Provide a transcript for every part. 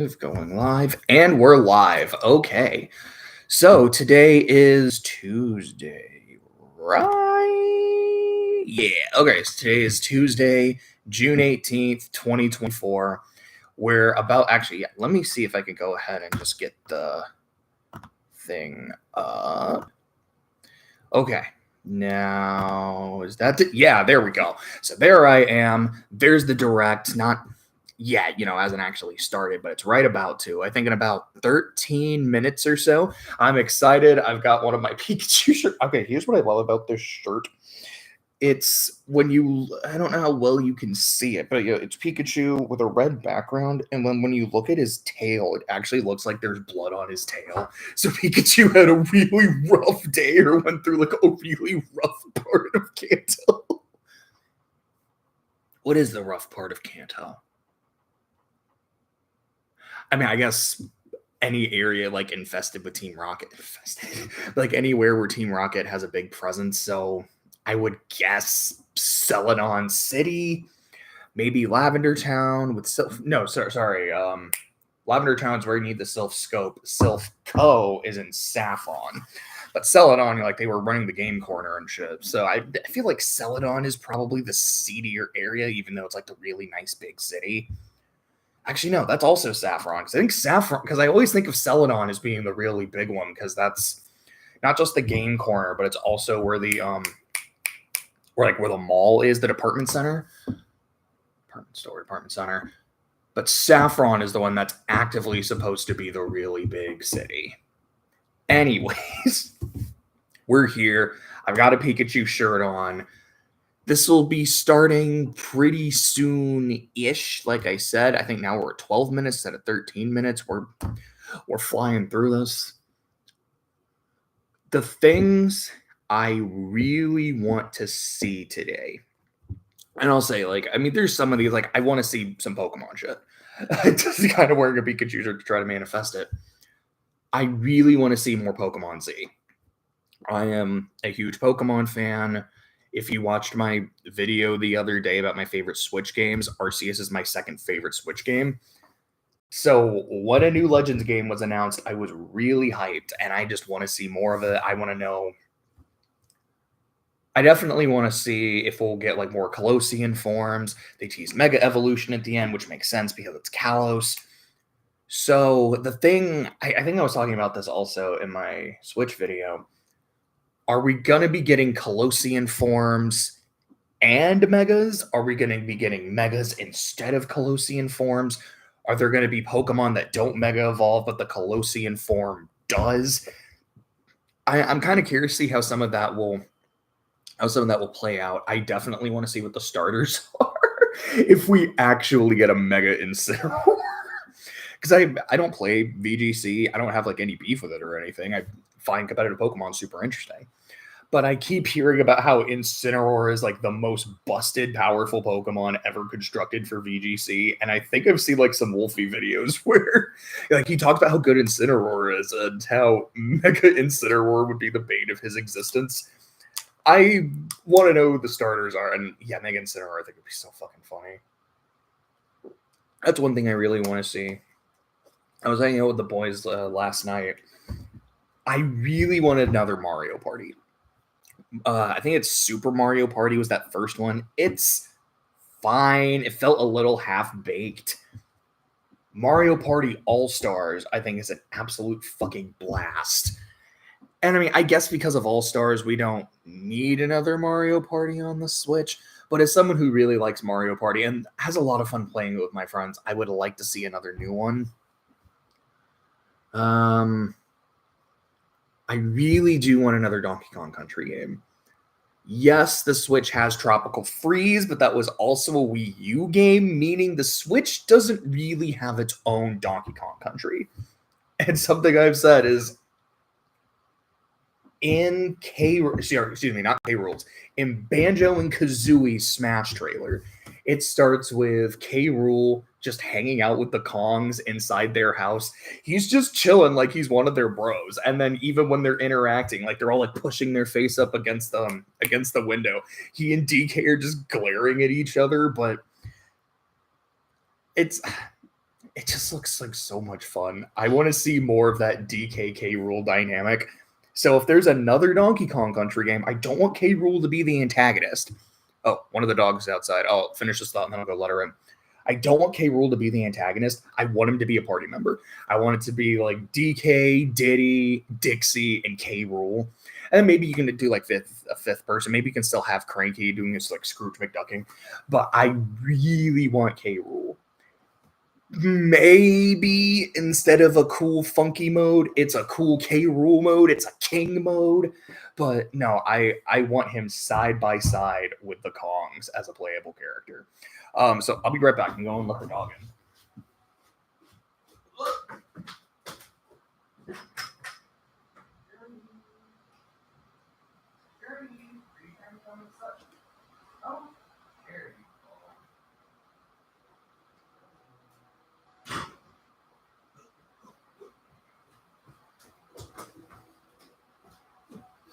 Going live, and we're live. Okay. So today is Tuesday, right? Yeah. Okay. So today is Tuesday, June 18th, 2024. We're about actually, yeah, let me see if I can go ahead and just get the thing up. Okay. Now, is that yeah, there we go. So there I am. There's the direct, not yet, hasn't actually started, but it's right about to. I think in about 13 minutes or so. I'm excited. I've got one of my Pikachu shirts. Okay, here's what I love about this shirt. It's I don't know how well you can see it, but it's Pikachu with a red background, and when you look at his tail, it actually looks like there's blood on his tail. So Pikachu had a really rough day or went through like a really rough part of Kanto. What is the rough part of Kanto? I mean, I guess any area like infested with Team Rocket, like anywhere where Team Rocket has a big presence. So I would guess Celadon City, maybe Lavender Town with sorry. Lavender Town's where you need the Sylph Scope. Sylph Co is in Saffron. But Celadon, like they were running the game corner and shit. So I feel like Celadon is probably the seedier area, even though it's like the really nice big city. Actually, no, that's also Saffron. Because I think Saffron, because I always think of Celadon as being the really big one, because that's not just the game corner, but it's also where the where the mall is, the department center. Department center. But Saffron is the one that's actively supposed to be the really big city. Anyways, we're here. I've got a Pikachu shirt on. This will be starting pretty soon-ish. Like I said, I think now we're at 12 minutes instead of 13 minutes. We're flying through this. The things I really want to see today, and I'll say, there's some of these, I want to see some Pokemon shit. Just kind of wearing a Pikachu shirt to try to manifest it. I really want to see more Pokemon Z. I am a huge Pokemon fan. If you watched my video the other day about my favorite Switch games, Arceus is my second favorite Switch game. So when a new Legends game was announced, I was really hyped, and I just want to see more of it. I want to know. I definitely want to see if we'll get more Colosseum forms. They tease Mega Evolution at the end, which makes sense because it's Kalos. So the thing, I think I was talking about this also in my Switch video. Are we going to be getting Colosseum forms and Megas? Are we going to be getting Megas instead of Colosseum forms? Are there going to be Pokemon that don't Mega Evolve, but the Colosseum form does? I'm kind of curious to see how some of that will play out. I definitely want to see what the starters are if we actually get a Mega Incineroar. Because I don't play VGC. I don't have any beef with it or anything. I find competitive Pokemon super interesting. But I keep hearing about how Incineroar is the most busted, powerful Pokemon ever constructed for VGC. And I think I've seen some Wolfie videos where he talked about how good Incineroar is and how Mega Incineroar would be the bane of his existence. I want to know who the starters are. And yeah, Mega Incineroar I think would be so fucking funny. That's one thing I really want to see. I was hanging out with the boys last night. I really wanted another Mario Party. I think it's Super Mario Party was that first one. It's fine. It felt a little half-baked. Mario Party All-Stars, I think, is an absolute fucking blast. And I mean, I guess because of All-Stars, we don't need another Mario Party on the Switch. But as someone who really likes Mario Party and has a lot of fun playing it with my friends, I would like to see another new one. I really do want another Donkey Kong Country game. Yes, the Switch has Tropical Freeze, but that was also a Wii U game, meaning the Switch doesn't really have its own Donkey Kong Country. And something I've said is in not K-Rules, in Banjo and Kazooie's Smash trailer, it starts with K. Rool just hanging out with the Kongs inside their house. He's just chilling like he's one of their bros. And then even when they're interacting, they're all pushing their face up against the window. He and DK are just glaring at each other, but it's It just looks like so much fun. I want to see more of that DKK rule dynamic. So if there's another Donkey Kong Country game, I don't want K. Rool to be the antagonist. Oh, one of the dogs is outside. I'll finish this thought and then I'll go let her in. I don't want K. Rool to be the antagonist. I want him to be a party member. I want it to be like DK, Diddy, Dixie, and K. Rool. And then maybe you can do like a fifth person. Maybe you can still have Cranky doing this like Scrooge McDucking. But I really want K. Rool. Maybe instead of a cool funky mode, it's a cool K. Rool mode. It's a king mode. But no, I want him side by side with the Kongs as a playable character. So I'll be right back. I'm going to let her dog in.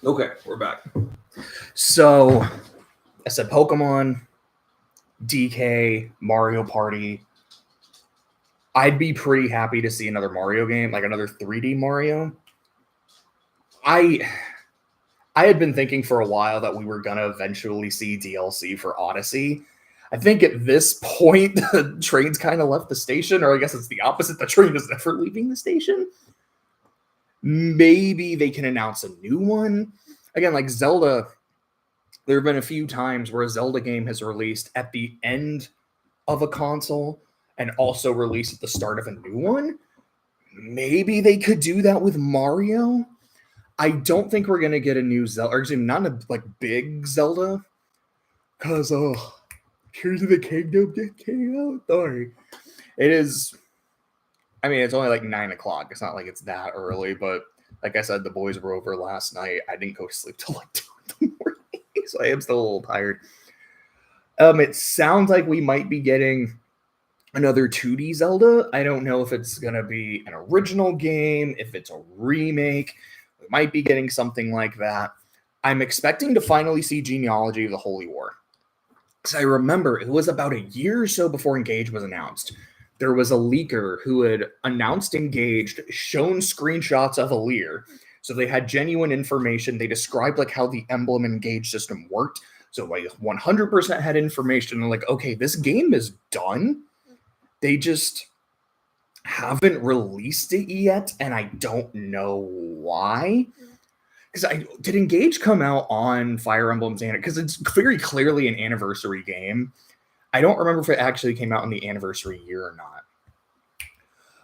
Okay, we're back. So I said Pokemon, DK, Mario Party. I'd be pretty happy to see another Mario game, like another 3D Mario. I had been thinking for a while that we were gonna eventually see DLC for Odyssey. I think at this point the train's kind of left the station, or I guess it's the opposite. The train is never leaving the station. Maybe they can announce a new one. Again, like Zelda, there have been a few times where a Zelda game has released at the end of a console and also released at the start of a new one. Maybe they could do that with Mario. I don't think we're gonna get a new Zelda, or not a like big Zelda, because Tears of the Kingdom just came out. Sorry, it is. I mean, it's only like 9 o'clock. It's not like it's that early, but like I said, the boys were over last night. I didn't go to sleep till like 2 in the morning, so I am still a little tired. It sounds like we might be getting another 2D Zelda. I don't know if it's gonna be an original game, if it's a remake. We might be getting something like that. I'm expecting to finally see Genealogy of the Holy War. Because I remember it was about a year or so before Engage was announced. There was a leaker who had announced Engaged, shown screenshots of Alear. So they had genuine information. They described like how the emblem Engage system worked. So like 100% had information. And like, okay, this game is done. They just haven't released it yet, and I don't know why. Because did Engage come out on Fire Emblem Xanadu? Because it's very clearly an anniversary game. I don't remember if it actually came out in the anniversary year or not.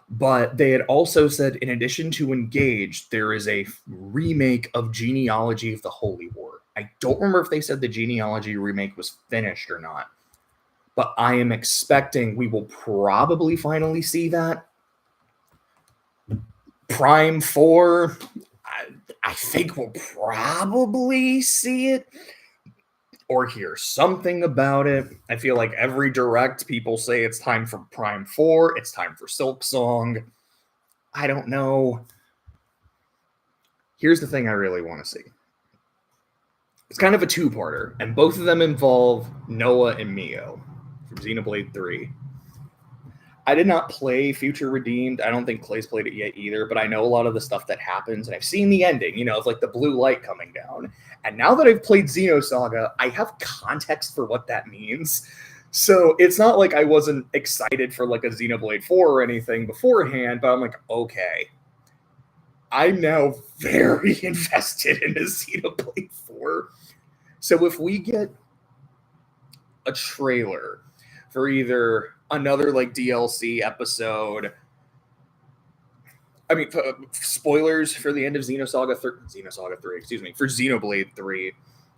But they had also said, in addition to Engage, there is a remake of Genealogy of the Holy War. I don't remember if they said the Genealogy remake was finished or not. But I am expecting we will probably finally see that. Prime 4, I think we'll probably see it or hear something about it. I feel like every direct, people say it's time for Prime 4, it's time for Silk Song. I don't know. Here's the thing I really want to see. It's kind of a two-parter, and both of them involve Noah and Mio from Xenoblade 3. I did not play Future Redeemed. I don't think Clay's played it yet either, but I know a lot of the stuff that happens, and I've seen the ending, of like the blue light coming down. And now that I've played Xenosaga, I have context for what that means. So it's not like I wasn't excited for like a Xenoblade 4 or anything beforehand, but I'm like, okay, I'm now very invested in a Xenoblade 4. So if we get a trailer for either another like DLC episode. I mean, spoilers for the end of Xenosaga 3, excuse me, for Xenoblade 3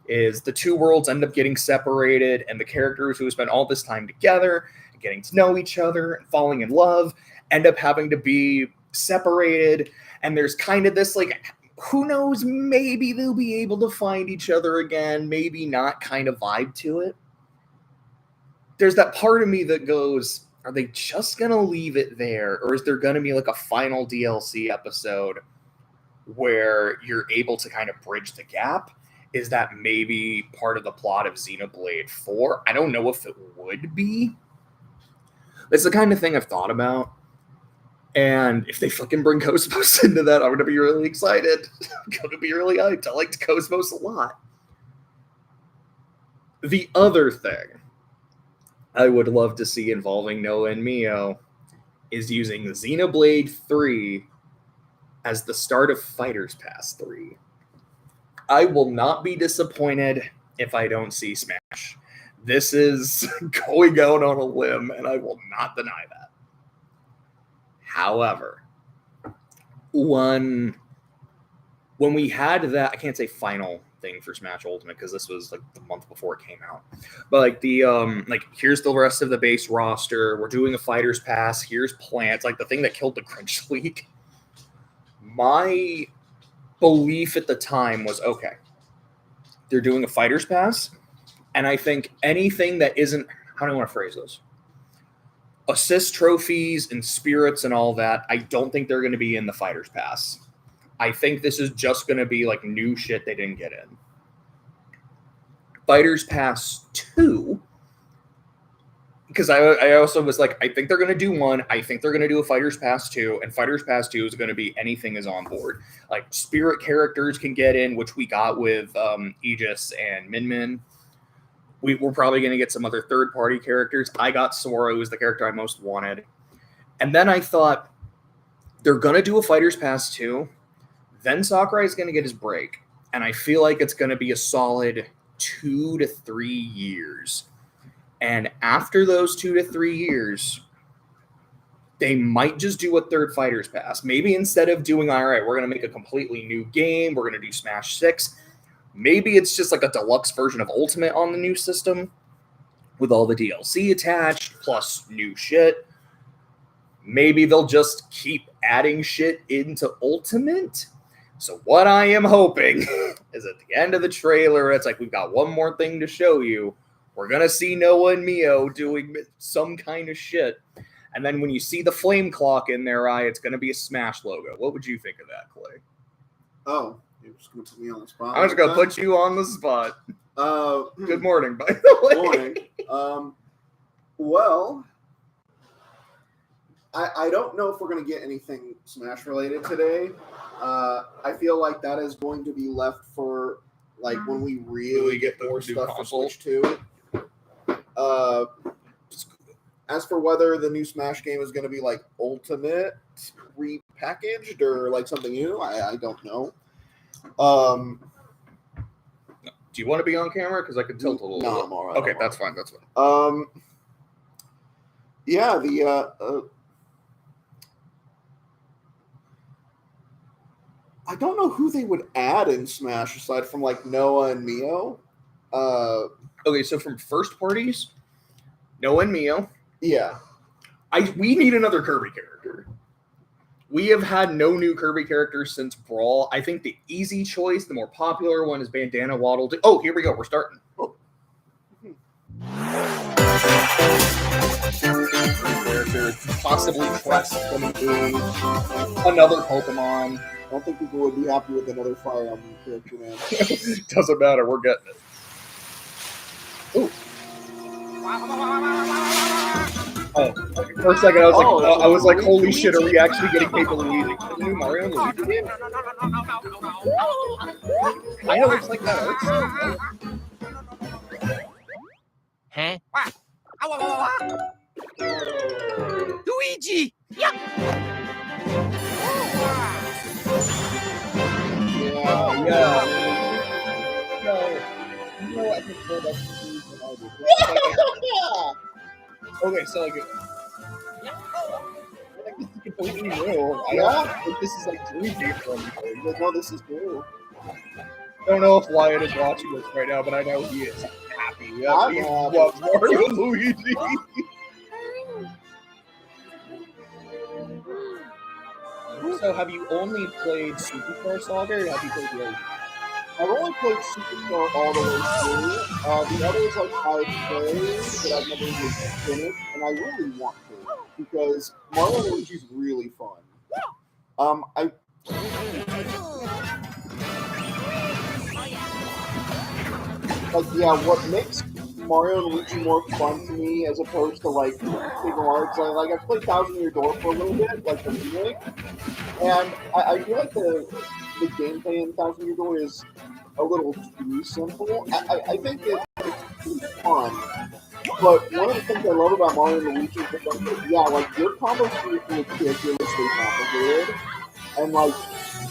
is the two worlds end up getting separated, and the characters who spent all this time together and getting to know each other and falling in love end up having to be separated. And there's kind of this like, who knows, maybe they'll be able to find each other again, maybe not kind of vibe to it. There's that part of me that goes, are they just going to leave it there? Or is there going to be like a final DLC episode where you're able to kind of bridge the gap? Is that maybe part of the plot of Xenoblade 4? I don't know if it would be. It's the kind of thing I've thought about. And if they fucking bring Cosmos into that, I'm going to be really excited. I'm going to be really hyped. I liked Cosmos a lot. The other thing I would love to see involving Noah and Mio is using Xenoblade 3 as the start of Fighters Pass 3. I will not be disappointed if I don't see Smash. This is going out on a limb, and I will not deny that. However, when we had that, I can't say final thing for Smash Ultimate because this was like the month before it came out. But like the here's the rest of the base roster. We're doing a Fighters Pass. Here's plants. Like the thing that killed the Cringe League. My belief at the time was, okay, they're doing a Fighters Pass, and I think anything that isn't, how do I want to phrase this? Assist trophies and spirits and all that, I don't think they're going to be in the Fighters Pass. I think this is just going to be like new shit they didn't get in. Fighters Pass 2, because I also was like, I think they're going to do one. I think they're going to do a Fighters Pass 2, and Fighters Pass 2 is going to be anything is on board. Like spirit characters can get in, which we got with Aegis and Min Min. We're probably going to get some other third-party characters. I got Sora, who was the character I most wanted. And then I thought, they're going to do a Fighters Pass 2. Then Sakurai is going to get his break. And I feel like it's going to be a solid 2 to 3 years. And after those 2 to 3 years, they might just do a third Fighters Pass. Maybe instead of doing, all right, we're going to make a completely new game, we're going to do Smash 6, maybe it's just like a deluxe version of Ultimate on the new system with all the DLC attached, plus new shit. Maybe they'll just keep adding shit into Ultimate. So what I am hoping is at the end of the trailer, it's like, we've got one more thing to show you. We're going to see Noah and Mio doing some kind of shit. And then when you see the flame clock in their eye, it's going to be a Smash logo. What would you think of that, Clay? Oh, you're just going to put me on the spot. I'm just going to put you on the spot. Good morning, by the way. Morning. Well, I don't know if we're going to get anything Smash related today. I feel like that is going to be left for like when we really get more stuff for Switch 2. As for whether the new Smash game is going to be like Ultimate repackaged or like something new, I don't know. Do you want to be on camera? Because I could tilt a little bit. No, I'm all right. Okay, that's fine. That's fine. Yeah, I don't know who they would add in Smash aside from like Noah and Mio. Okay, so from first parties, Noah and Mio. Yeah. We need another Kirby character. We have had no new Kirby characters since Brawl. I think the easy choice, the more popular one, is Bandana Waddle. Oh, here we go. We're starting. Oh. Character, possibly Crest from another Pokemon. I don't think people would be happy with another Fire Emblem character, man. Doesn't matter. We're getting it. Ooh. Oh, for a second I was like, holy shit, are we actually getting people using the new Mario and Luigi game? I know it's like that. Huh? Luigi! Yeah! Yeah. No, I think okay, so like, this is completely new. I don't think this is like Dream Game or anything. No, this is new. I don't know if Wyatt is watching this right now, but I know he is happy. He loves Mario and Luigi. So, have you only played Superstar Saga, or have you played the other? I've only played Superstar all the way through. The others like I've played, but I've never really finished, and I really want to because Mario and Luigi is really fun. What makes Mario and Luigi more fun to me as opposed to like Super Mario. Cause I've played Thousand Year Door for a little bit, like the remake, and I feel like the gameplay in Thousand Year Door is a little too simple. I think it's fun, but one of the things I love about Mario and Luigi is that, yeah, like your combos can be ridiculously complicated, and like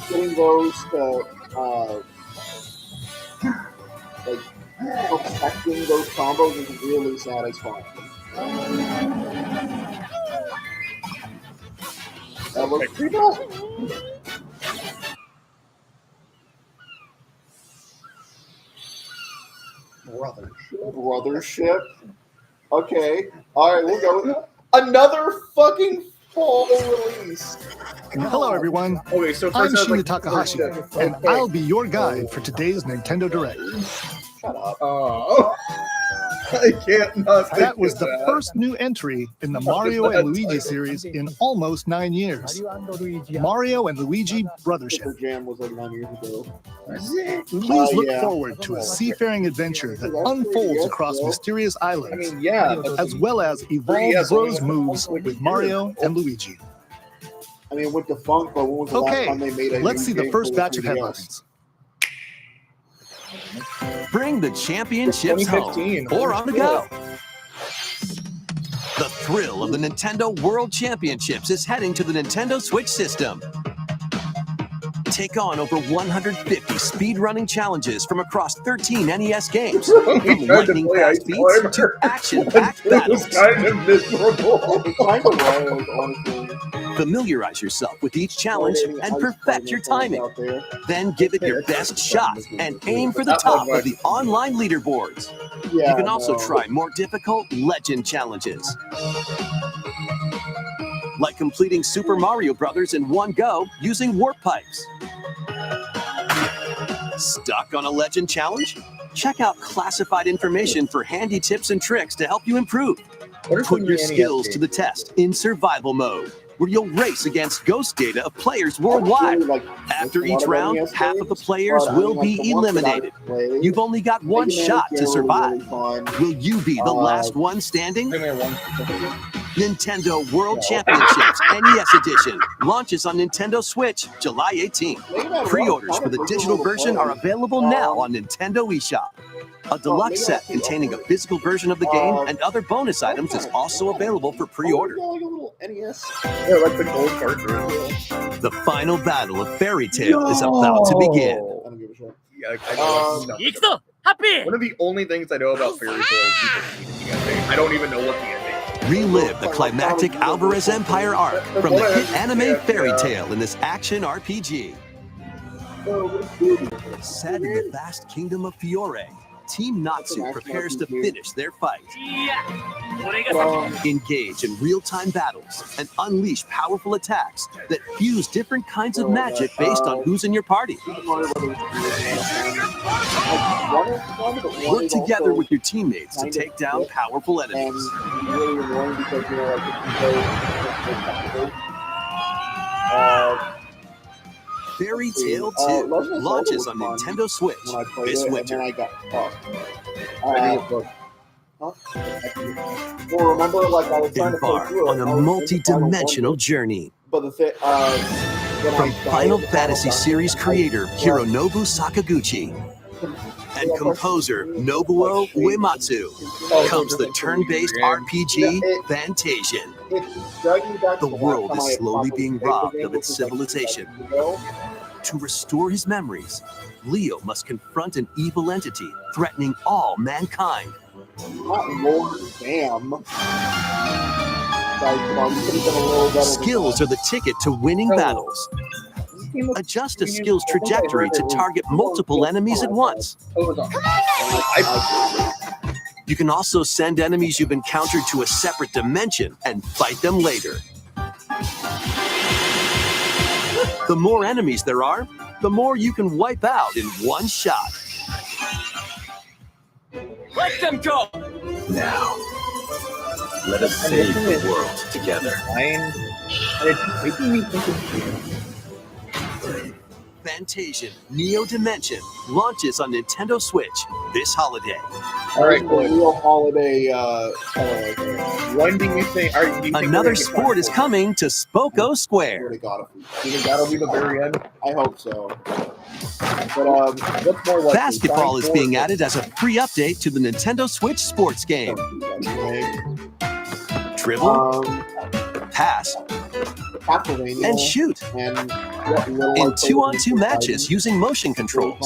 getting those to like perfecting those combos is really satisfying. That looks pretty cool. Brothership. Okay. Alright, we'll go with another fucking fall release. Hello, everyone. Okay, so I'm first Shinya Takahashi, and I'll be your guide for today's Nintendo Direct. Shut up. Oh. I can't not think That was of the that. first new entry in the Mario and Luigi series in almost 9 years. Mario and Luigi Brothership. Super Jam was like 9 years ago. Please look yeah. forward to a seafaring adventure that unfolds across mysterious I islands, mean, yeah, but as well as evolved Bros moves with Mario and Luigi. I mean, it went defunct, but when was the last Okay, time they made a let's new see the game first for batch of 3DS? headlines. Bring the championships home 2015. or on the go. The thrill of the Nintendo World Championships is heading to the Nintendo Switch system. Take on over 150 speedrunning challenges from across 13 NES games, from lightning-fast beats to action-packed It was battles. kind of miserable. It kind of was, honestly. Familiarize yourself with each challenge and perfect your timing. Out there. Then give it your best shot and aim for the top of the online leaderboards. Yeah, You can also no. try more difficult legend challenges, like completing Super Mario Bros. In one go using warp pipes. Stuck on a legend challenge? Check out classified information for handy tips and tricks to help you improve. Put your skills to the test in survival mode, where you'll race against ghost data of players worldwide. After each round, half of the players will be eliminated. You've only got one shot to survive. Will you be the last one standing? Nintendo World Championships NES Edition launches on Nintendo Switch July 18th. Pre-orders for the digital version are available now on Nintendo eShop. A deluxe set containing a physical version of the game and other bonus items is also available for pre-order. Like a little NES. Yeah, like the gold cartridge. The final battle of Fairy Tail is about to begin. I don't give a shit. Yeah, I know nothing. One of the only things I know about Fairy Tail is people eating the ending. I don't even know what the ending is. Relive the climactic Alvarez Empire arc from the hit anime Fairy Tail in this action RPG. Set in the vast kingdom of Fiore, Team Natsu prepares to finish their fight. Engage in real-time battles and unleash powerful attacks that fuse different kinds of magic based on who's in your party. Work together with your teammates to take down powerful enemies. And really annoying because, you know, like, Fairy Tail 2 launches on Nintendo Switch when I played this it, winter. and then I got well, remember, like, I was trying to play Embark through it, on and I a was in the final multi-dimensional one, journey. but the thing, From Final Fantasy series creator Hironobu Sakaguchi and composer Nobuo Uematsu comes the turn-based RPG Fantasian. The world is slowly being robbed of its civilization. To restore his memories, Leo must confront an evil entity threatening all mankind. Not Lord Damn. Like, come on, you could've done a little better than Skills are the ticket to winning battles. Adjust a skill's trajectory to target multiple enemies at once. You can also send enemies you've encountered to a separate dimension and fight them later. The more enemies there are, the more you can wipe out in one shot. Let them go! Now, let us save the world together. Fantasian Neo Dimension launches on Nintendo Switch this holiday. All right, A good. real holiday. When do you think? Do you think Another sport is coming to Spoko Swear Square. to God, Do you think that'll be the very end? I hope so. But what's more likely? Basketball is Sign being for- added as a free update to the Nintendo Switch sports game. Dribble, pass, Castlevania and shoot and what little in I played 2-on-2 with matches using motion controls.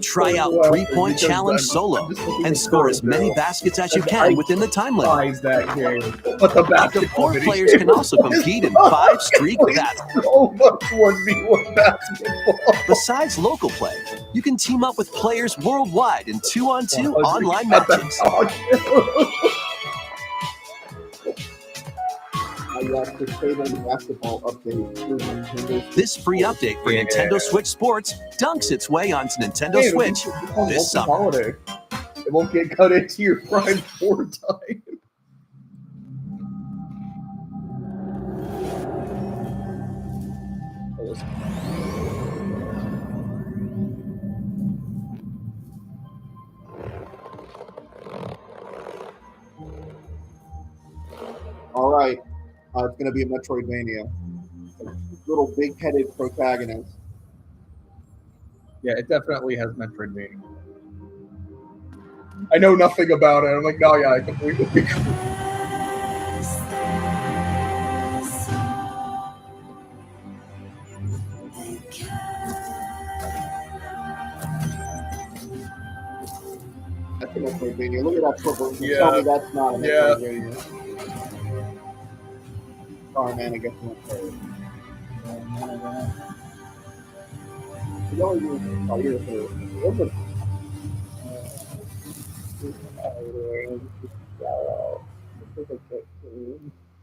Try out Well, 3-point because challenge I'm solo just looking and at score as many Curve, baskets as you and can I within the time limit. despise that game. But the Up to basketball 4 video players game can also compete in 5 streak plays battles. so much 1v1 basketball. Besides local play, you can team up with players worldwide in 2-on-2 online Cut that matches. dog. I got the Stable Basketball update through Nintendo. This free update for Yeah. Nintendo Switch Sports dunks its way onto Nintendo Hey, Switch it'll be on this Welcome summer. Holiday. It won't get cut into your Prime 4 time. All right, it's going to be a Metroidvania. Little big-headed protagonist. Yeah, it definitely has Metroidvania. I know nothing about it. I'm like, no, yeah, I completely agree. That's a Metroidvania. Look at that football. Yeah. Tell me that's not a Yeah. Metroidvania. Sorry, man. I guess I'm not sorry.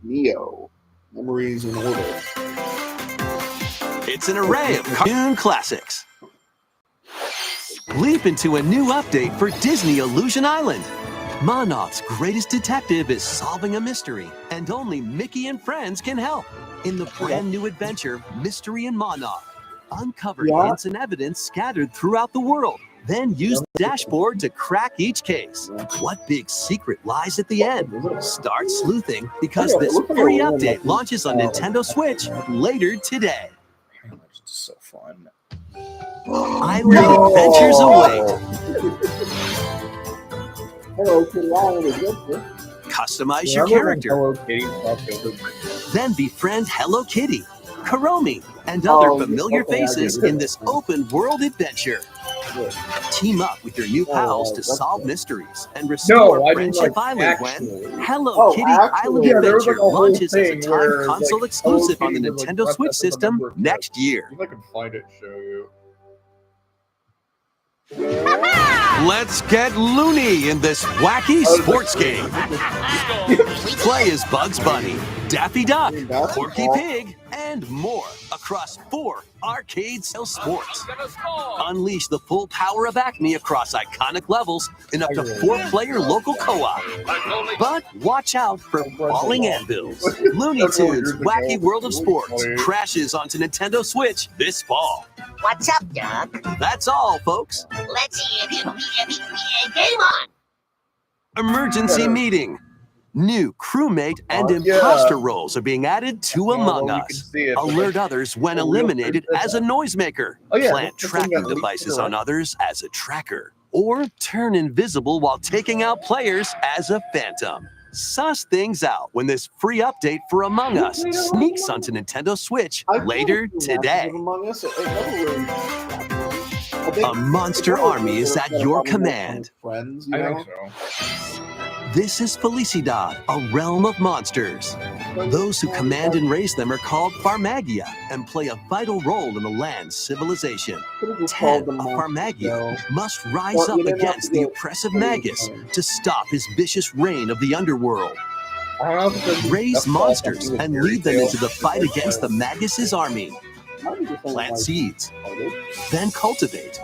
Neo. Memories in order. It's an array of cartoon classics. Leap into a new update for Disney Illusion Island. Monarch's greatest detective is solving a mystery, and only Mickey and friends can help. In the brand new adventure, Mystery and Monarch, uncover hints and evidence scattered throughout the world. Then use the dashboard to crack each case. What big secret lies at the end? Start sleuthing because this free update launches on Nintendo Switch later today. It's so fun. Island adventures await. Hello, Kitty Island Adventure. Customize your Remember when character. Hello Kitty talked over Then befriend Hello Kitty, Kuromi, and other Oh, familiar okay, I get faces it. in this open world adventure. Team up with your new pals to that's solve good. mysteries and restore No, I mean Friendship like Island actually. when Hello Oh, Kitty actually. Island Yeah, there was like Adventure a whole launches as a thing time where, console like, exclusive Hello on the Kitty was, like, Nintendo dressed Switch as a system member of next year. If I can find it, show you. Let's get loony in this wacky sports game. Play as Bugs Bunny, Daffy Duck, Porky Pig, and more across 4 arcade-style sports. Unleash the full power of Acme across iconic levels in up to 4-player local co-op. But watch out for falling anvils. Looney Tunes Wacky World of Sports crashes onto Nintendo Switch this fall. What's up, Doug? That's all, folks. Let's game on. Emergency meeting. New crewmate and Yeah. imposter roles are being added to Yeah, Among well, you Us. can see it, but Alert others when a real eliminated person. as a noisemaker. Oh, yeah, Plant that's the thing tracking that leaks devices to on it. others as a tracker. Or turn invisible while taking out players as a phantom. Suss things out when this free update for Among Us sneaks onto Nintendo Switch I feel later like the today. matches of Among Us, it never really. I think A monster it's really army is good at that your probably more command. Friends, you I know? think so. This is Felicidad, a realm of monsters. Those who command and raise them are called Farmagia and play a vital role in the land's civilization. Could've just 10, called a them Farmagia, monsters, must rise Well, up you didn't have against to the get oppressive any Magus time. to stop his vicious reign of the underworld. I don't know if it's Raise that's monsters something with and fairy lead them tales. into the fight against the Magus' army. How do you just Plant like, seeds, oh, then cultivate,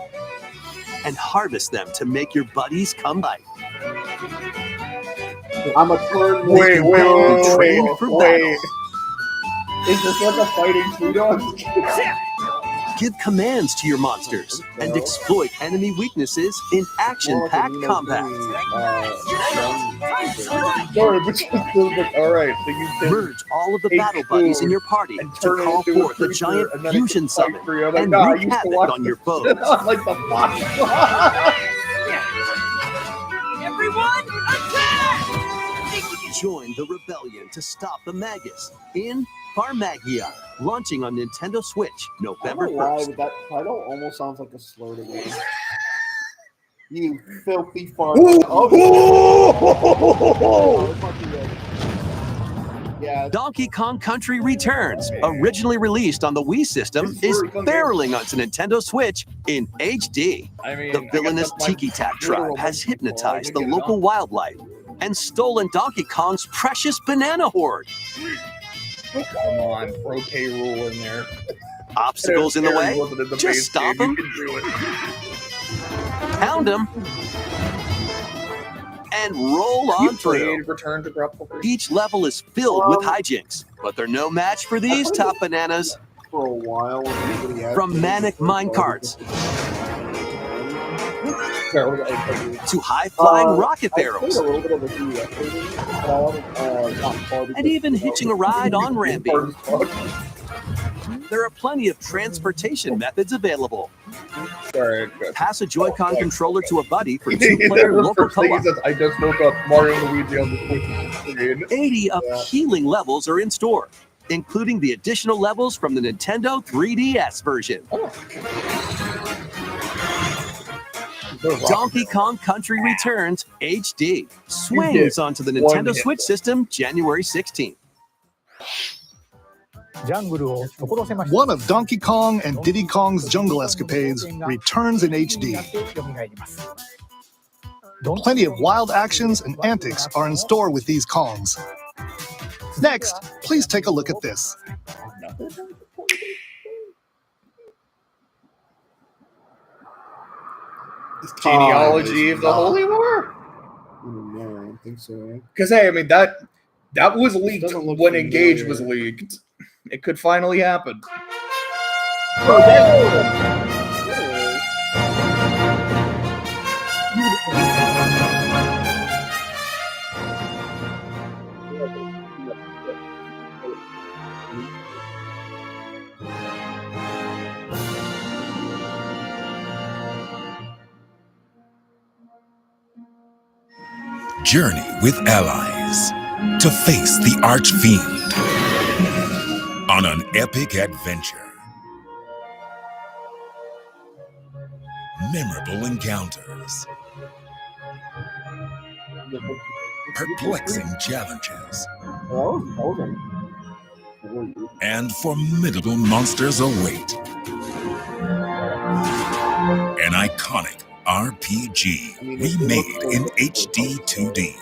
and harvest them to make your buddies come by. I'm a turn. Wait, Train for wait. Is this like a fighting Pluto? Give commands to your monsters and exploit enemy weaknesses in action-packed combat. Sorry, but alright, so you can Merge all of the battle buddies in your party and to turn it call into a forth a creature, giant and then it fusion can fight summon for you. and I wreak used to havoc watch on your this foes. on, like the Fox. Everyone, attack! Join the rebellion to stop the Magus in Farmagia, launching on Nintendo Switch I November don't know why, 1st. but that title almost sounds like a slur to me. You filthy fart. Oh, yeah. Donkey Kong Country Returns, originally released on the Wii system, This is is very fun game. barreling onto Nintendo Switch in HD. I mean, The I guess villainous that's my Tiki Tat literal tribe has monkey paw. I hypnotized can the get it local on. wildlife and stolen Donkey Kong's precious banana horde. Come on, throw K. Rool in there. Obstacles in the way? Wasn't in the Just base stop game, them, you can do it. pound them, and roll You on through. played Return to Grapple. Each level is filled with hijinks, but they're no match for these top bananas. For a while, when everybody had From manic minecarts to high-flying rocket I played barrels, a little bit of the 3DS version, but I haven't gone far and because, even you know, hitching a ride on Rambi. Hard as fuck. There are plenty of transportation methods available. Sorry. Pass a Joy-Con controller to a buddy for two-player The local first thing he co-op. says, I just woke up Mario and Luigi on the Switch screen. 80 appealing levels are in store, including the additional levels from the Nintendo 3DS version. Donkey Kong Country Returns HD swings onto the one Nintendo hit. Switch system January 16th. One of Donkey Kong and Diddy Kong's jungle escapades returns in HD. Plenty of wild actions and antics are in store with these Kongs. Next, please take a look at this. Genealogy of the Holy War? No, I don't think so. Because hey, I mean that was leaked Doesn't look when Engage was familiar. leaked. It could finally happen. Journey with allies to face the Archfiend on an epic adventure. Memorable encounters, perplexing challenges, and formidable monsters await. An iconic RPG remade in HD 2D.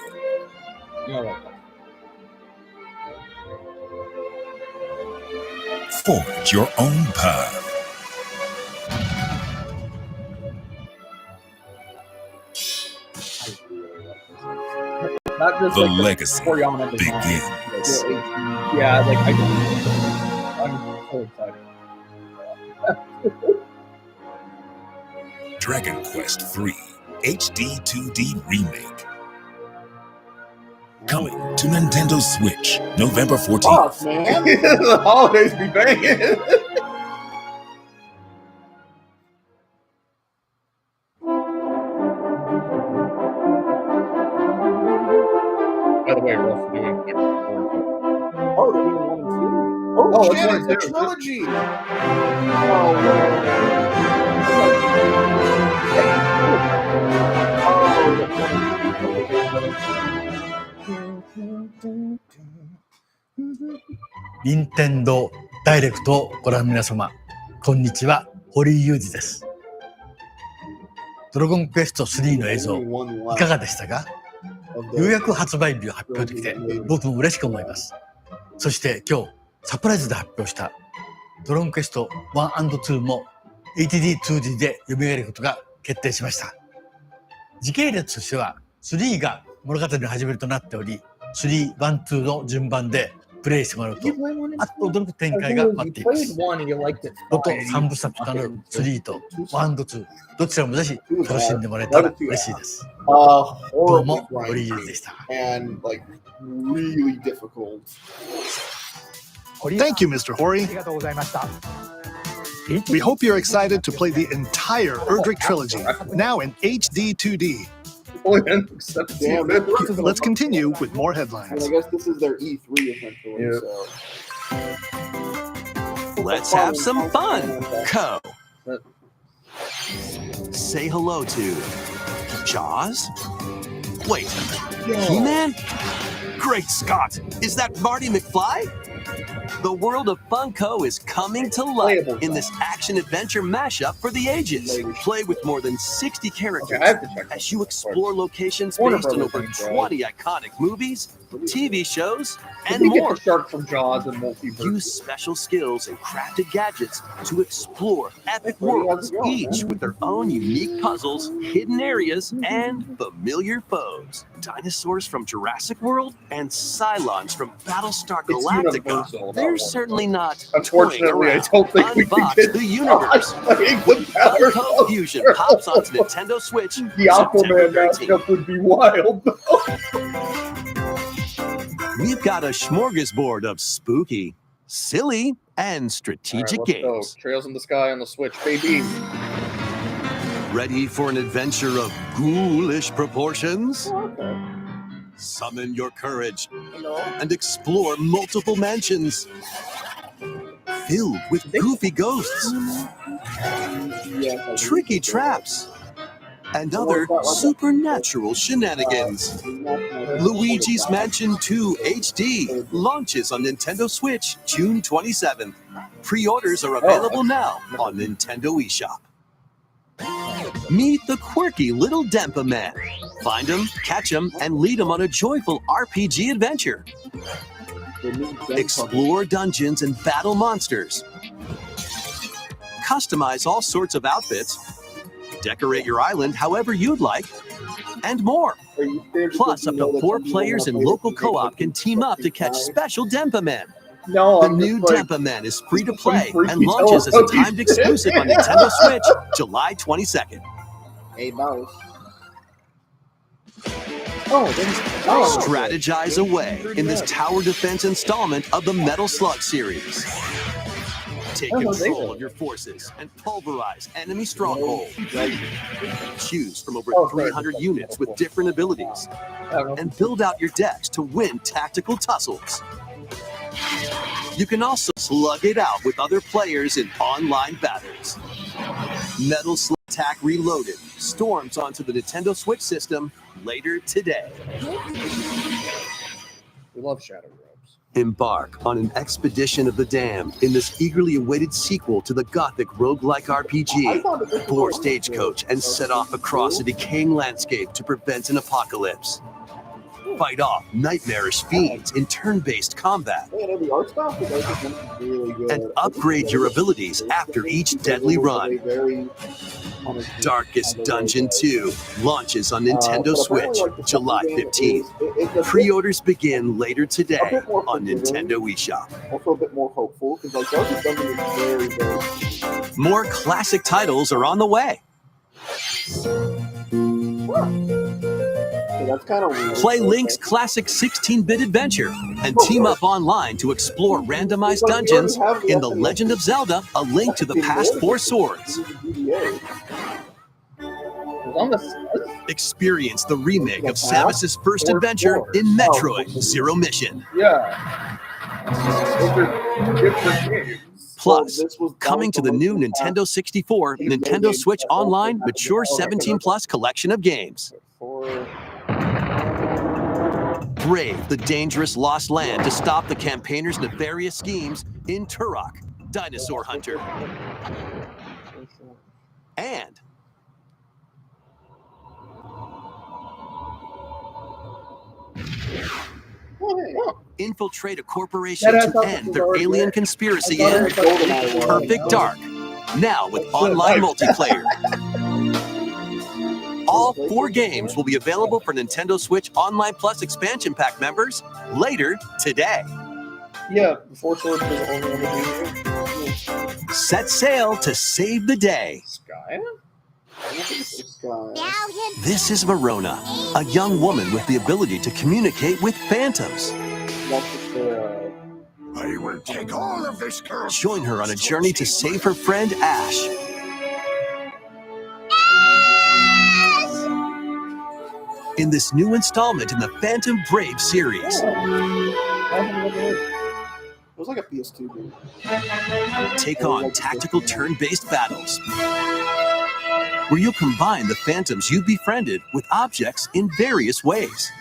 Forge your own path. Not just The like legacy Oriana design. begins. Yeah, like I'm so excited. Dragon Quest III HD 2D Remake. Coming to Nintendo Switch November 14th. Fuck, man. The holidays be banging. By the way, we're also doing Oh, they're doing 1 and 2? Oh, Oh, it's shit, 1 it's and a 2. trilogy! Oh,任天堂ダイレクトをご覧の皆様、こんにちは、堀井裕二です。ドラゴンクエスト3の映像、いかがでしたか？ようやく発売日を発表できて、僕も嬉しく思います。そして今日、サプライズで発表したドラゴンクエスト 1&2 も HD2D で蘇ることが決定しました。時系列としては3が物語の始まりとなっており、3、1、2の順番でプレイしてもらうと、 You play one and あっと驚く展 I 開が think 待っ you ていま played す。 one and you liked it ロト fine. 3部作となる3と1と2、どちらもぜひ楽しんでもらえたら嬉しいです。どう Horribly も、堀井裕二 grindy でした。 and like really difficult. Thank you, Mr. Hori. ありがとうございました。 We hope you're excited to play the entire Erdrick trilogy, now in HD 2D. Damn it. Let's continue with more And I headlines. guess this is their E3 essentially. Yeah. So Let's have some fun. Co. Say hello to Jaws? Wait, He-Man? Great Scott! Is that Marty McFly? The world of Funko is coming to life in this action-adventure mashup for the ages. Play with more than 60 characters Okay, I have to check as you explore locations Warner based on over Brothers games, 20 iconic movies, TV shows, and We get more. the shark from Jaws and Multiverse. Use special skills and crafted gadgets to explore epic Where do you have worlds, to go, each man? with their own unique puzzles, hidden areas, and familiar foes. Dinosaurs from Jurassic World and Cylons from Battlestar It's Galactica. Universal, that They're one. certainly not Unfortunately, toying I around. don't think we can Unbox get the universe. playing with Funko Fusion pops onto Nintendo Switch The September Aquaman 13th. mashup would be wild. We've got a smorgasbord of spooky, silly, and strategic All right, let's go. games. Trails in the Sky on the Switch, baby. Ready for an adventure of ghoulish proportions? Summon your courage and explore multiple mansions filled with goofy ghosts, tricky traps, and other supernatural shenanigans. Luigi's Mansion 2 HD launches on Nintendo Switch June 27th. Pre-orders are available now on Nintendo eShop. Meet the quirky little Dempa Man. Find him, catch him, and lead him on a joyful RPG adventure. Explore dungeons and battle monsters. Customize all sorts of outfits. Decorate your island however you'd like. And more. Plus, up to 4 players in local co-op can team up to catch special Dempa Men. No, The I'm new just like, Dempa Man is free to play freaky and launches as a Teletubbies. timed exclusive on Nintendo Switch July 22nd. Hey, mouse. Strategize away in this tower defense installment of the Metal Slug series. Take control of your forces and pulverize enemy strongholds. Choose from over 300 units with different abilities and build out your decks to win tactical tussles. You can also slug it out with other players in online battles. Metal Slug Attack Reloaded storms onto the Nintendo Switch system later today. We love Shadow Robes. Embark on an expedition of the damned in this eagerly awaited sequel to the gothic roguelike RPG. Board Stagecoach and set off across a decaying landscape to prevent an apocalypse. Fight off nightmarish fiends in turn-based combat. The art style for those is really good. And upgrade your abilities after each deadly run. Darkest Dungeon 2 launches on Nintendo Switch July 15th. Pre-orders begin later today on Nintendo eShop. Also a bit more hopeful because like Darkest Dungeon is very, very. More classic titles are on the way. So that's kind of weird. Play Link's classic 16-bit adventure and team up online to explore randomized dungeons in The Legend of Zelda: A Link to the Past 4 Swords. Experience the remake of Samus's first adventure in Metroid Zero Mission. Yeah. Those are different games. Plus, coming to the new Nintendo 64, Nintendo Switch Online Mature 17 Plus collection of games. Brave the dangerous lost land to stop the campaigners' nefarious schemes in Turok, Dinosaur Hunter. And infiltrate a corporation to end their alien conspiracy in Perfect Dark, now with online multiplayer. All 4 games will be available for Nintendo Switch Online Plus expansion pack members later today. Yeah, the Four Swords is only on the DVD. Set sail to save the day. Sky? This is Verona, a young woman with the ability to communicate with phantoms. I will take all of this girl. Join her on a journey to save her friend Ash. In this new installment in the Phantom Brave series. It was like a PS2 game. Take on tactical turn-based battles, where you'll combine the phantoms you've befriended with objects in various ways.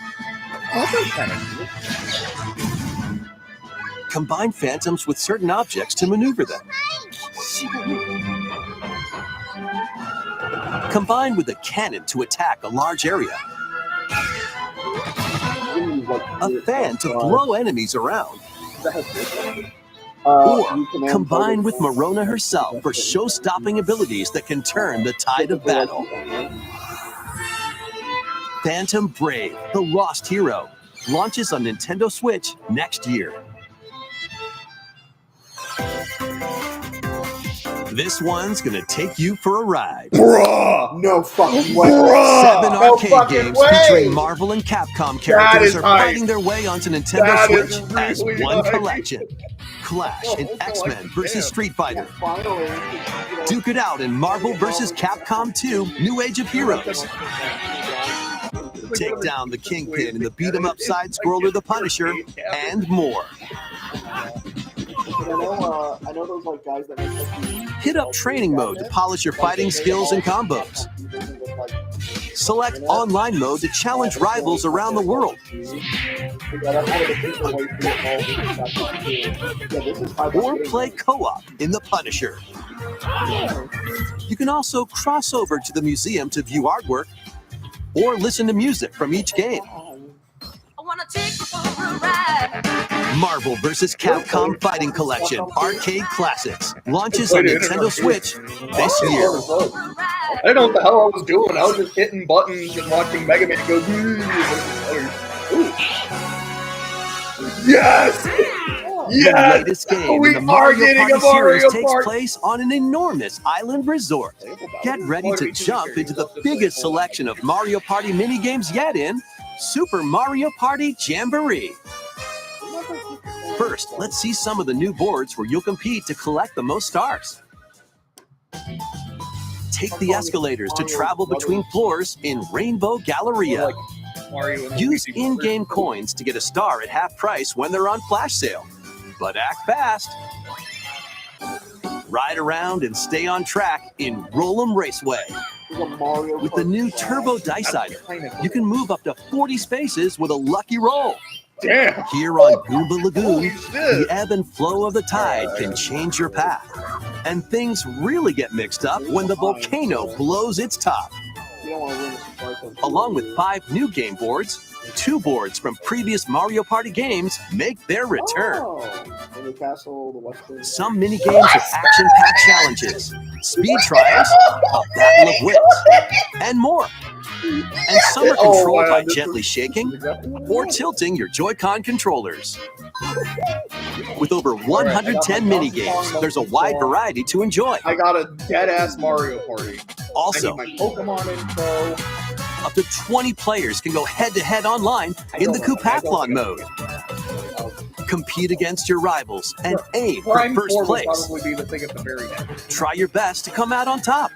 Combine phantoms with certain objects to maneuver them. Combine with a cannon to attack a large area. A fan to blow enemies around. Or combine with Verona herself for show-stopping abilities that can turn the tide of battle. Phantom Brave, the Lost Hero, launches on Nintendo Switch next year. This one's gonna take you for a ride. Bruh! No fucking way. 7 No arcade fucking games way. featuring Marvel and Capcom characters is are hype. fighting their way onto Nintendo That is Switch as really one hype. collection. Clash in X-Men vs. Street Fighter. Finally. Duke it out in Marvel vs. Capcom 2 New Age of Heroes. Take down the Kingpin in the beat-em-up side-scroller The Punisher, and more. I know those like guys that make Hit up training mode to polish your fighting skills and combos. Select online mode to challenge rivals around the world. Or play co-op in The Punisher. You can also cross over to the museum to view artwork or listen to music from each game. Marvel vs. Capcom Fighting Collection Arcade Classics launches on Nintendo Switch this year. I didn't know what the hell I was doing. I was just hitting buttons and watching Mega Man go. Ooh. Yes! The Yes! latest game We in the are Mario getting Party a Mario series takes Party. place on an enormous island resort. Get ready to jump into the biggest selection of Mario Party minigames yet in Super Mario Party Jamboree. First, let's see some of the new boards where you'll compete to collect the most stars. Take the escalators to travel between floors in Rainbow Galleria. Mario and Use Luigi in-game coins to get a star at half price when they're on flash sale. But act fast. Ride around and stay on track in Roll'em Raceway. With the new Turbo Dice Item, you can move up to 40 spaces with a lucky roll. Damn! Here on Goomba Lagoon, Holy the shit! ebb and flow of the tide can change your path. And things really get mixed up when the volcano blows its top. Along with 5 new game boards, 2 boards from previous Mario Party games make their return. Some mini games with action-packed challenges, speed trials, a battle of wits, and more. And some are controlled by gently shaking or tilting your Joy-Con controllers. With over 110 mini games, there's a wide variety to enjoy. I got a dead-ass Mario Party. Also, I need my Pokemon info. up to 20 players can go head-to-head online in the Coupathlon mode. Compete against your rivals and aim for Prime first 4 will place. probably be the thing at the very end. Try your best to come out on top.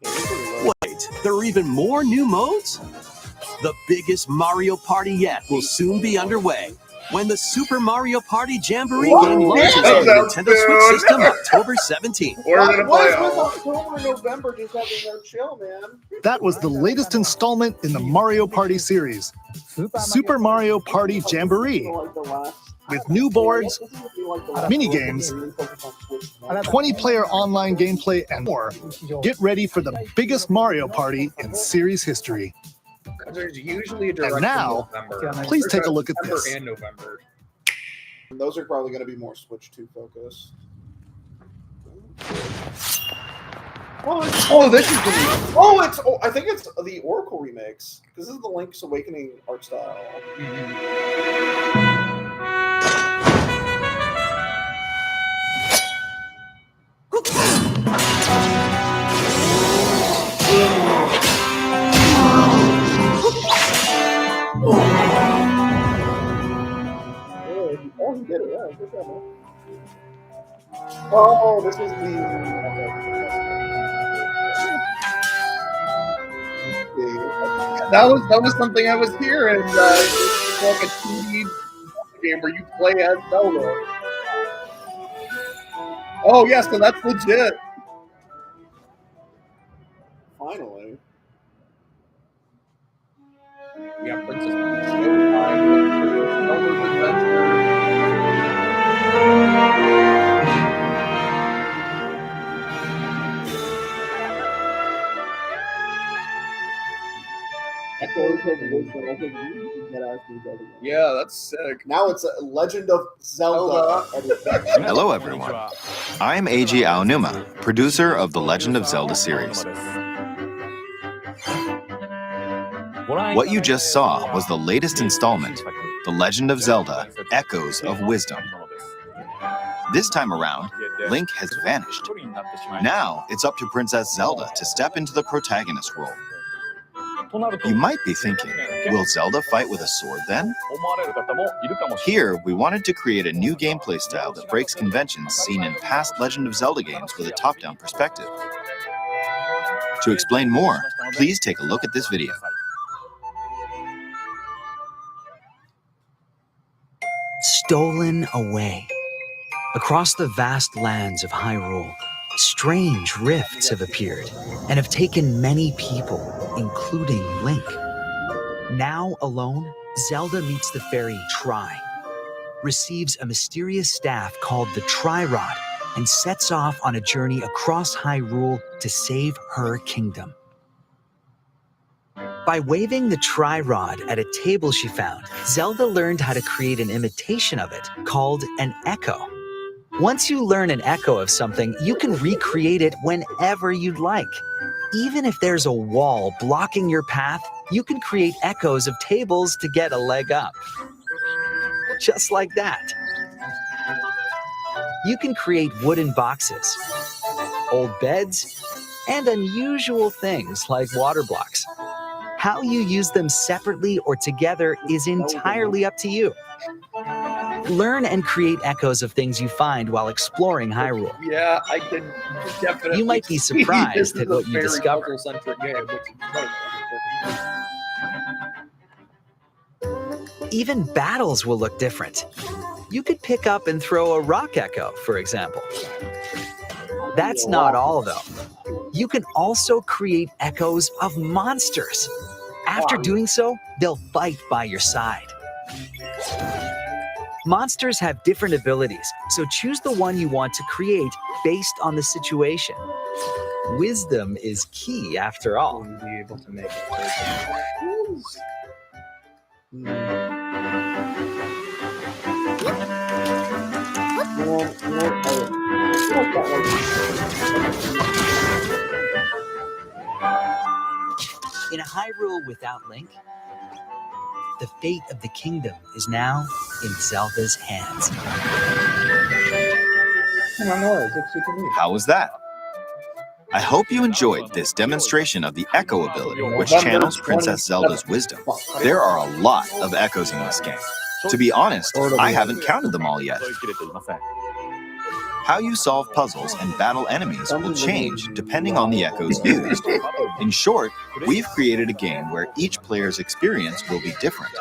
Wait, there are even more new modes? The biggest Mario Party yet will soon be underway when the Super Mario Party Jamboree game launches on the Nintendo Switch system October 17th. We're gonna play With all. October and November just having no chill, man. That was the latest installment in the Mario Party series, Super Mario Party Jamboree, with new boards, mini games, 20-player online gameplay, and more. Get ready for the biggest Mario Party in series history. There's usually a direct And now, in November. please There's take a look at December this. and November. And those are probably going to be more Switch 2 focused. This is the. Oh, it's. Oh, I think it's the Oracle remix. This is the Link's Awakening art style. Oh, he did it. Yeah, good job, man. Oh, this was the. That was something I was hearing. It's like a 2D game where you play as Zelda. Oh yeah, so that's legit. Finally. Yeah, Princess Zelda's Adventure. Yeah, that's sick. Now it's a Legend of Zelda. Hello, everyone. I'm Eiji Aonuma, producer of the Legend of Zelda series. What you just saw was the latest installment, The Legend of Zelda: Echoes of Wisdom. This time around, Link has vanished. Now it's up to Princess Zelda to step into the protagonist role. You might be thinking, will Zelda fight with a sword then? Here, we wanted to create a new gameplay style that breaks conventions seen in past Legend of Zelda games with a top-down perspective. To explain more, please take a look at this video. Stolen away. Across the vast lands of Hyrule, strange rifts have appeared and have taken many people, including Link. Now alone, Zelda meets the fairy Tri, receives a mysterious staff called the Tri-Rod, and sets off on a journey across Hyrule to save her kingdom. By waving the Tri-Rod at a table she found, Zelda learned how to create an imitation of it called an echo. Once you learn an echo of something, you can recreate it whenever you'd like. Even if there's a wall blocking your path, you can create echoes of tables to get a leg up. Just like that. You can create wooden boxes, old beds, and unusual things like water blocks. How you use them separately or together is entirely up to you. Learn and create echoes of things you find while exploring Hyrule. Yeah, I can definitely. You might be surprised at what you discover. Game, Even battles will look different. You could pick up and throw a rock echo, for example. That's not all, though. You can also create echoes of monsters. After doing so, they'll fight by your side. Monsters have different abilities, so choose the one you want to create based on the situation. Wisdom is key, after all. Be able to make it. In a Hyrule without Link, the fate of the kingdom is now in Zelda's hands. How was that? I hope you enjoyed this demonstration of the Echo ability, which channels Princess Zelda's wisdom. There are a lot of echoes in this game. To be honest, I haven't counted them all yet. How you solve puzzles and battle enemies will change depending on the echoes used. In short, we've created a game where each player's experience will be different.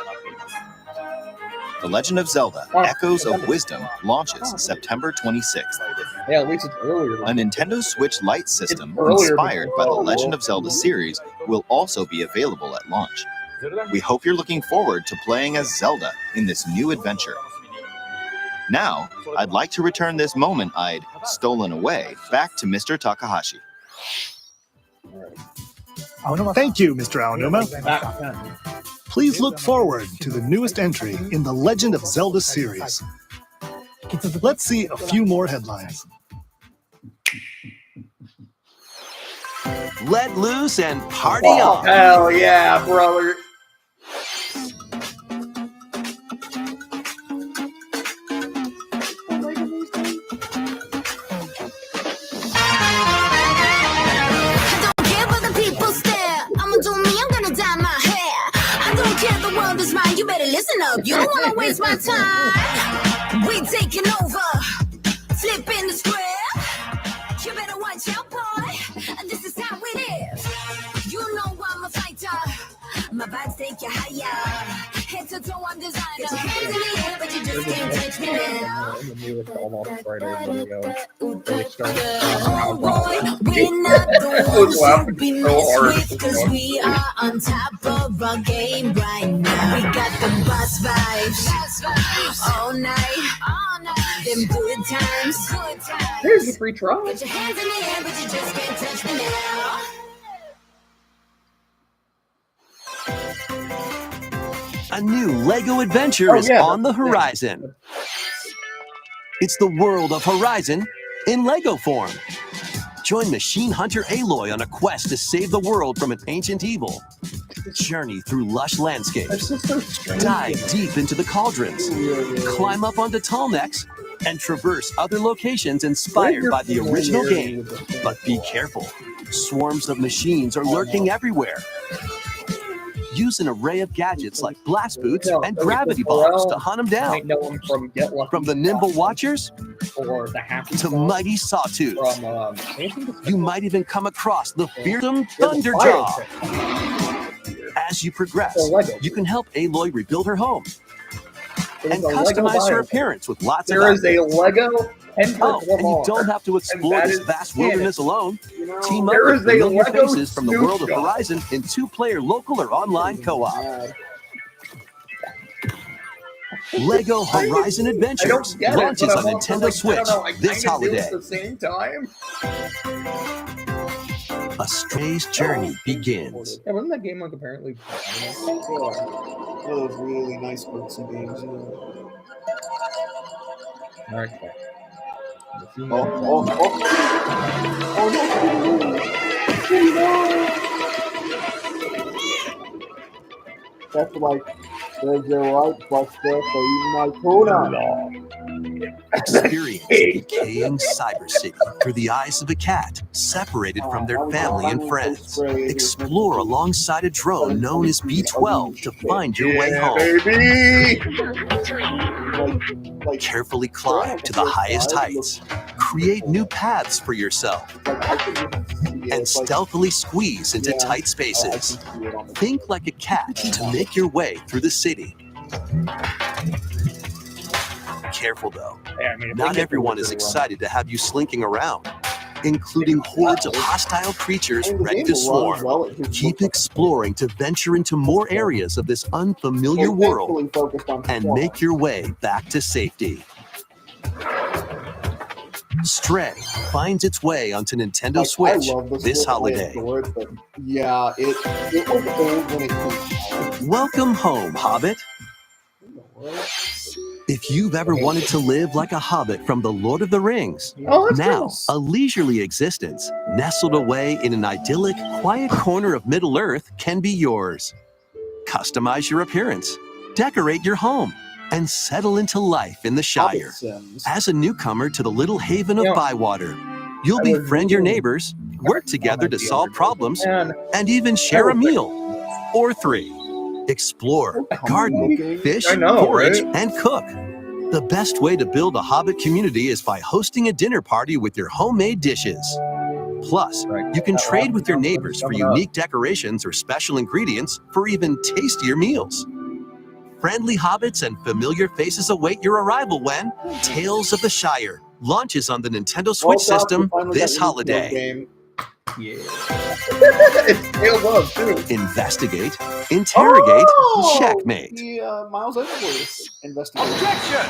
The Legend of Zelda: Echoes of Wisdom launches September 26th. Yeah, at least it's earlier. A Nintendo Switch Lite system inspired by the Legend of Zelda series will also be available at launch. We hope you're looking forward to playing as Zelda in this new adventure. Now, I'd like to return this moment I'd stolen away back to Mr. Takahashi. Thank you, Mr. Aonuma. Please look forward to the newest entry in the Legend of Zelda series. Let's see a few more headlines. Let loose and party on. Hell yeah, brother. You better listen up. You don't wanna waste my time. We taking over, flipping the script. You better watch out, boy. This is how it is. You know I'm a fighter. My vibes take you higher. Head to toe, I'm designer. Get your hands in the air, but you just can't touch me now. Oh boy, we're not the ones to be messed with, cause we are on top of our game right now. We got the boss vibes all night. Them good times. Here's the free trial. Get your hands in the air, but you just can't touch me now. A new LEGO adventure is on the horizon. It's the world of Horizon in LEGO form. Join Machine Hunter Aloy on a quest to save the world from an ancient evil. Journey through lush landscapes. Dive deep into the cauldrons. Climb up onto tall necks and traverse other locations inspired by the original game. But be careful. Swarms of machines are lurking everywhere. Use an array of gadgets like blast boots and gravity bombs to hunt them down. From the nimble watchers to mighty sawtooths. You might even come across the fearsome Thunderjaw. As you progress, you can help Aloy rebuild her home and customize her appearance with lots of outfits. There is a Lego Oh, and you don't have to explore this vast wilderness alone. Team up with familiar faces from the world of Horizon in 2-player local or online co-op. LEGO Horizon Adventures launches on Nintendo Switch this holiday. At the same time. A Stray's journey begins. Yeah, wasn't that game like apparently? Those really nice books and games. All right. Oh no! That's like there's your right buster for you, my tuna. Experience the decaying cyber city through the eyes of a cat separated from their family and friends. Explore alongside a drone known as B-12 to find your way home. Carefully climb to the highest heights. Create new paths for yourself. And stealthily squeeze into tight spaces. Think like a cat to make your way through the city. Careful though, not everyone is excited to have you slinking around, including hordes of hostile creatures ready to swarm. Keep exploring to venture into more areas of this unfamiliar world and make your way back to safety. Stray finds its way onto Nintendo Switch this holiday. Yeah, it was old when it came out. Welcome home, Hobbit. If you've ever wanted to live like a hobbit from The Lord of the Rings, now a leisurely existence nestled away in an idyllic, quiet corner of Middle-earth can be yours. Customize your appearance, decorate your home, and settle into life in the Shire. As a newcomer to the little haven of Bywater, you'll befriend your neighbors, work together to solve problems, and even share a meal or 3. Explore, garden, fish, forage, and cook. The best way to build a Hobbit community is by hosting a dinner party with your homemade dishes. Plus, you can trade with your neighbors for unique decorations or special ingredients for even tastier meals. Friendly hobbits and familiar faces await your arrival when Tales of the Shire launches on the Nintendo Switch system this holiday. Yeah. It's Tales of, too. Investigate, interrogate, checkmate. The Miles Edgeworth investigation. Objection!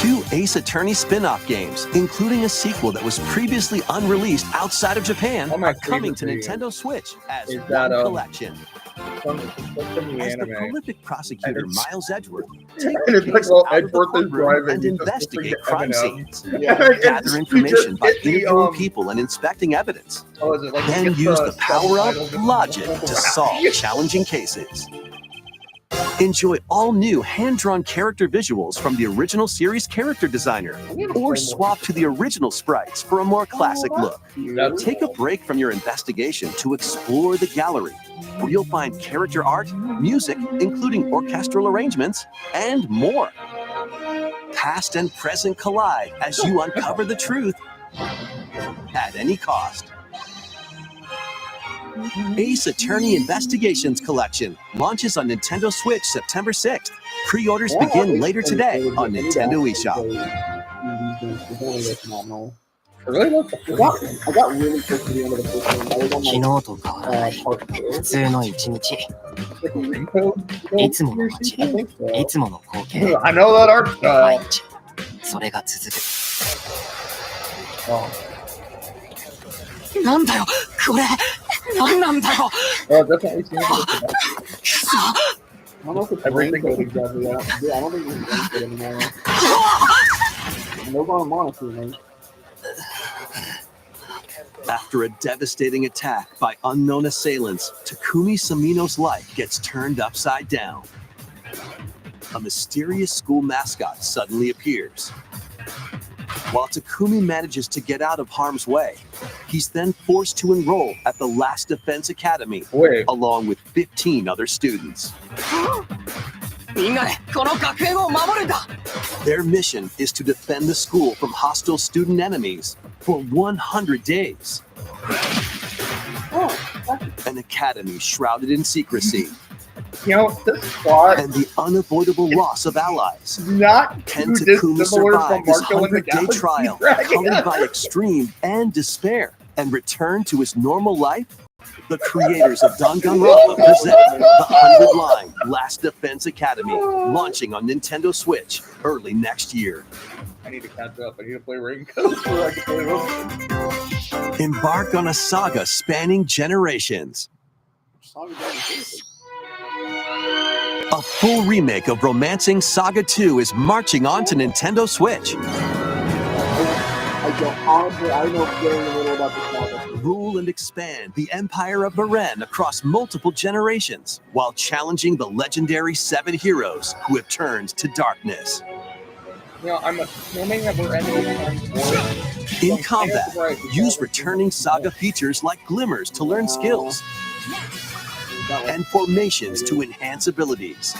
2 Ace Attorney spin-off games, including a sequel that was previously unreleased outside of Japan, are coming to Nintendo Switch as one collection. from the As the anime. prolific prosecutor And it's- Miles Edgeworth And takes it's the like, case well, out of the Edgeworth is courtroom driving. and he's just investigate listening to crime Eminem. scenes, And gather you information just by get the, interviewing people and inspecting evidence, Oh, is it like then you get use the power of subtitles and logic stuff to around solve you? challenging cases. Enjoy all new hand-drawn character visuals from the original series character designer, or swap to the original sprites for a more classic look. Take a break from your investigation to explore the gallery, where you'll find character art, music, including orchestral arrangements, and more. Past and present collide as you uncover the truth at any cost. Ace Attorney Investigations Collection launches on Nintendo Switch September 6th. Pre-orders begin later today on Nintendo eShop. Really? I got really close to the end of the first one. I was on 昨日と変わらない part 2. 普通の一日 Raincoat? いつもの街 I think so. いつもの光景 I know that art 毎 style. 日それが続く Oh. なんだよこれなんなんだよ Oh, definitely seems like that. くそ I don't know if it's raincoat exactly. I don't think it's raincoat anymore. No on monitoring, man. After a devastating attack by unknown assailants, Takumi Samino's life gets turned upside down. A mysterious school mascot suddenly appears. While Takumi manages to get out of harm's way, he's then forced to enroll at the Last Defense Academy, Wait. along with 15 other students. みんなでこの学園を守るんだ Their mission is to defend the school from hostile student enemies for 100 days. An academy shrouded in secrecy, You know, this plot and the unavoidable loss of allies. is not Can too Takumi dissimilar from survive his Marco and the 100-day Galaxy trial, Dragon? colored by extreme and despair, and return to his normal life? The creators of Danganronpa present the 100-line Last Defense Academy, launching on Nintendo Switch early next year. I need to catch up. I need to play Raincoat so I can play this. Embark on a saga spanning generations. A full remake of Romancing Saga 2 is marching on to Nintendo Switch. I know very little about this novel. Rule and expand the Empire of Beren across multiple generations, while challenging the legendary 7 heroes who have turned to darkness. You know, I'm assuming that we're ending this In combat, use returning saga features like glimmers to learn skills, and formations to enhance abilities.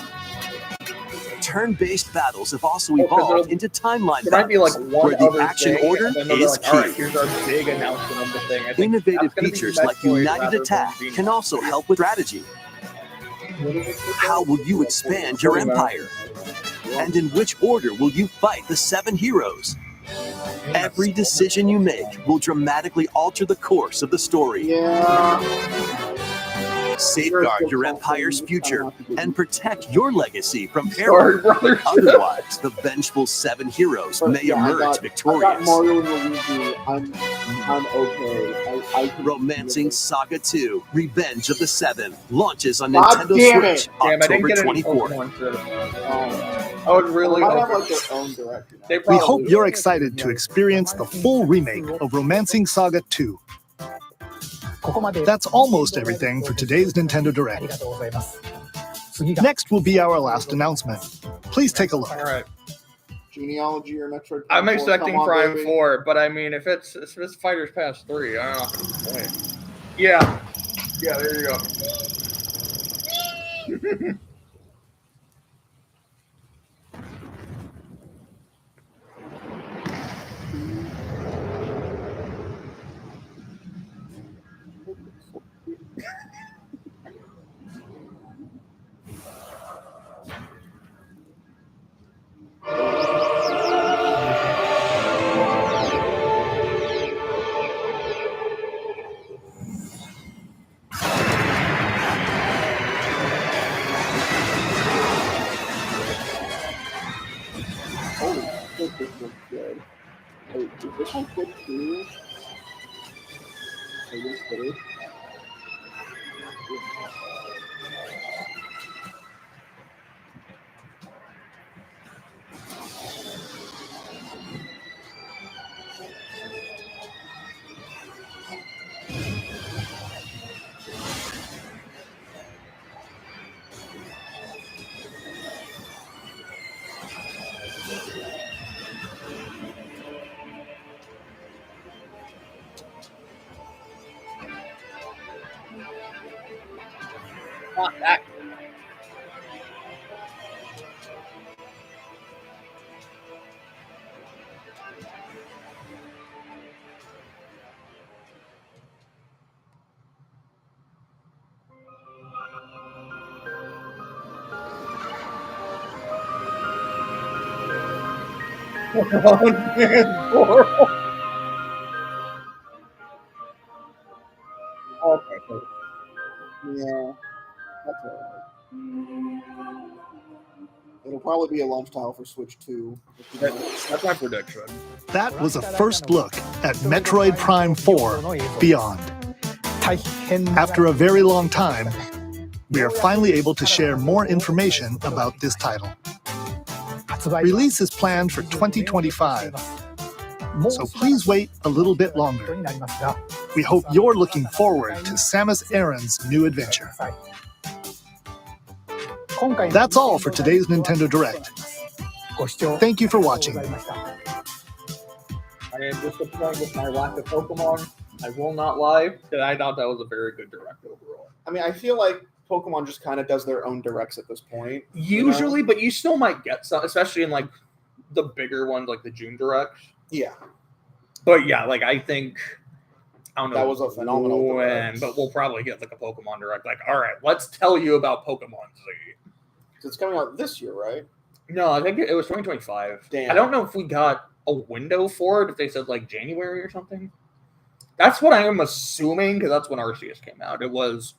Turn-based battles have also evolved into timeline There might be like battles, one where the other action thing, order and then they'll be is like, all right, key. here's our big announcement of the thing. I think Innovative that's gonna be features like Metroid United rather Attack than can also help with strategy. How will you expand your empire? And in which order will you fight the 7 heroes? Every decision you make will dramatically alter the course of the story. Yeah. Safeguard your empire's future and protect your legacy from Sorry, peril. brother. Otherwise, the vengeful 7 heroes But may yeah, I emerge got victorious. Mario and Luigi. I'm okay. I can Romancing Saga 2, Revenge of the 7, launches on God Nintendo damn it! Switch Damn, I didn't October get any 24th. Pokemon shit. I would really They might have hope like their own direction. they We probably hope you're excited to experience the full remake of Romancing Saga 2. That's almost everything for today's Nintendo Direct. Next will be our last announcement. Please take a look. All right. Genealogy or Metroid. I'm Prime 4, expecting come on, Prime baby. 4, but I mean, if it's Fighters Pass 3, I don't know. Wait. Yeah. Yeah, there you go. Holy shit, this looks good. Wait, is this on Switch too? I guess it is. not that good. Okay. Yeah, that's alright. It'll probably be a launch title for Switch 2. That's my prediction. That was a first look at Metroid Prime 4 Beyond. After a very long time, we are finally able to share more information about this title. Release is planned for 2025, so please wait a little bit longer. We hope you're looking forward to Samus Aran's new adventure. That's all for today's Nintendo Direct. Thank you for watching. I am disappointed with my lack of Pokemon. I will not lie. I thought that was a very good direct overall. I mean, I feel like Pokemon just kind of does their own directs at this point. Usually, you know? But you still might get some, especially in like the bigger ones, like the June directs. Yeah. But yeah, like I think I don't know. That was a phenomenal direct. But we'll probably get like a Pokemon direct. Like, all right, let's tell you about Pokemon Z. It's coming out this year, right? No, I think it was 2025. Damn. I don't know if we got a window for it, if they said like January or something. That's what I am assuming, because that's when Arceus came out. It was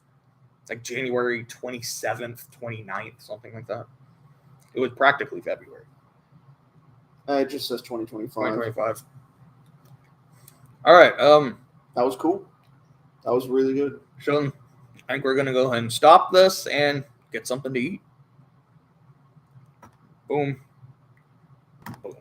like January 27th, 29th, something like that. It was practically February. It just says 2025. 2025. All right. That was cool. That was really good. So I think we're going to go ahead and stop this and get something to eat. Boom. Boom.